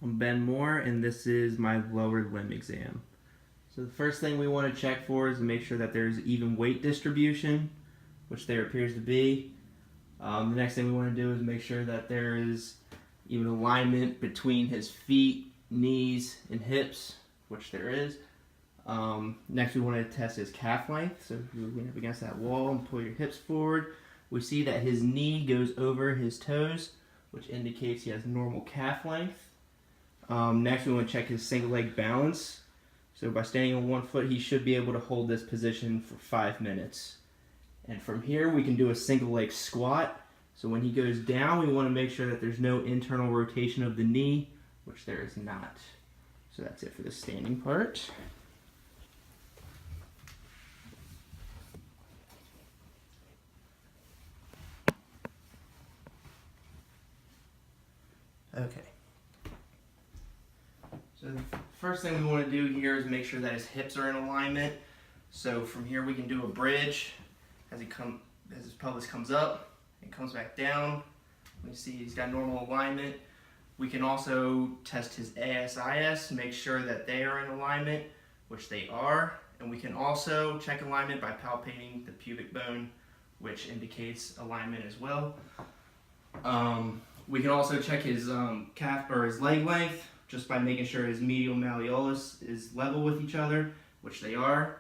I'm Ben Moore, and this is my lower limb exam. So the first thing we want to check for is to make sure that there's even weight distribution, which there appears to be. The next thing we want to do is make sure that there is even alignment between his feet, knees, and hips, which there is. Next we want to test his calf length. So if you lean up against that wall and pull your hips forward, we see that his knee goes over his toes, which indicates he has normal calf length. Next we want to check his single leg balance. So by standing on one foot, he should be able to hold this position for 5 minutes. And from here we can do a single leg squat. So when he goes down, we want to make sure that there's no internal rotation of the knee, which there is not. So that's it for the standing part. Okay. So the first thing we want to do here is make sure that his hips are in alignment. So from here we can do a bridge as his pelvis comes up and comes back down. We see he's got normal alignment. We can also test his ASIS, make sure that they are in alignment, which they are. And we can also check alignment by palpating the pubic bone, which indicates alignment as well. We can also check his calf or his leg length just by making sure his medial malleolus is level with each other, which they are.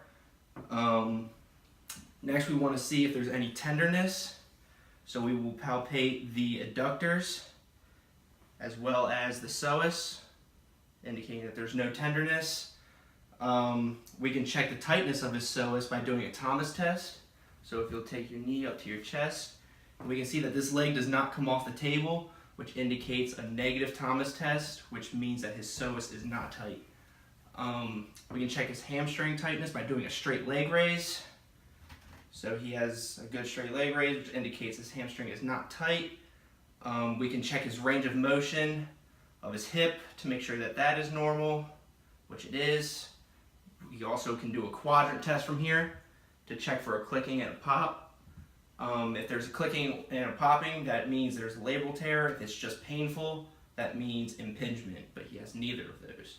Next we want to see if there's any tenderness. So we will palpate the adductors as well as the psoas, indicating that there's no tenderness. We can check the tightness of his psoas by doing a Thomas test. So if you'll take your knee up to your chest, we can see that this leg does not come off the table, which indicates a negative Thomas test, which means that his psoas is not tight. We can check his hamstring tightness by doing a straight leg raise. So he has a good straight leg raise, which indicates his hamstring is not tight. We can check his range of motion of his hip to make sure that that is normal, which it is. We also can do a quadrant test from here to check for a clicking and a pop. If there's a clicking and a popping, that means there's a labral tear. If it's just painful, that means impingement, but he has neither of those.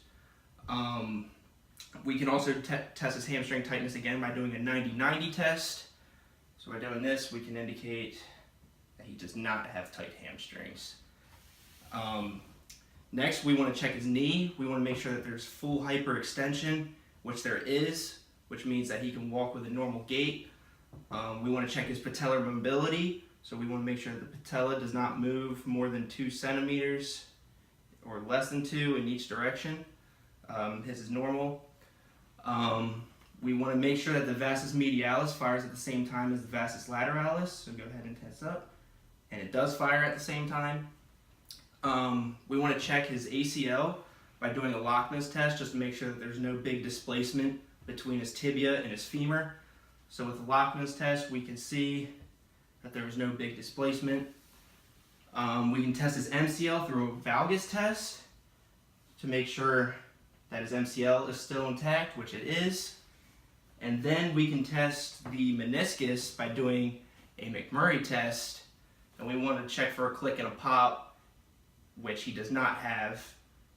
We can also test his hamstring tightness again by doing a 90-90 test. So by doing this, we can indicate that he does not have tight hamstrings. Next, we want to check his knee. We want to make sure that there's full hyperextension, which there is, which means that he can walk with a normal gait. We want to check his patellar mobility, so we want to make sure that the patella does not move more than 2 centimeters or less than 2 in each direction. His is normal. We want to make sure that the vastus medialis fires at the same time as the vastus lateralis, so go ahead and test up. And it does fire at the same time. We want to check his ACL by doing a Lachman's test, just to make sure that there's no big displacement between his tibia and his femur. So with the Lachman's test, we can see that there was no big displacement. We can test his MCL through a valgus test to make sure that his MCL is still intact, which it is. And then we can test the meniscus by doing a McMurray test. And we want to check for a click and a pop, which he does not have.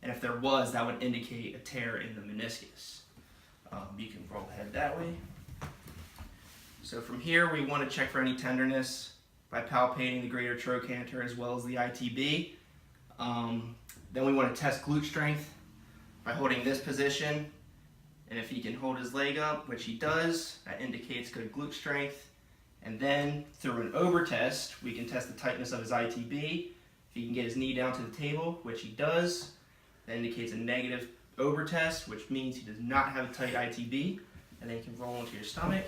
And if there was, that would indicate a tear in the meniscus. You can roll ahead that way. So from here, we want to check for any tenderness by palpating the greater trochanter as well as the ITB. Then we want to test glute strength by holding this position. And if he can hold his leg up, which he does, that indicates good glute strength. And then through an Ober test, we can test the tightness of his ITB. If he can get his knee down to the table, which he does, that indicates a negative Ober test, which means he does not have a tight ITB. And then you can roll into your stomach.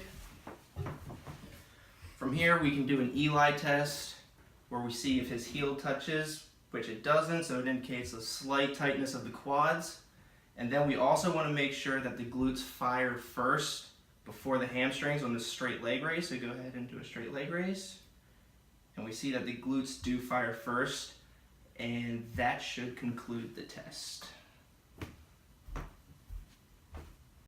From here, we can do an Eli test where we see if his heel touches, which it doesn't, so it indicates a slight tightness of the quads. And then we also want to make sure that the glutes fire first before the hamstrings on this straight leg raise. So go ahead and do a straight leg raise. And we see that the glutes do fire first, and that should conclude the test.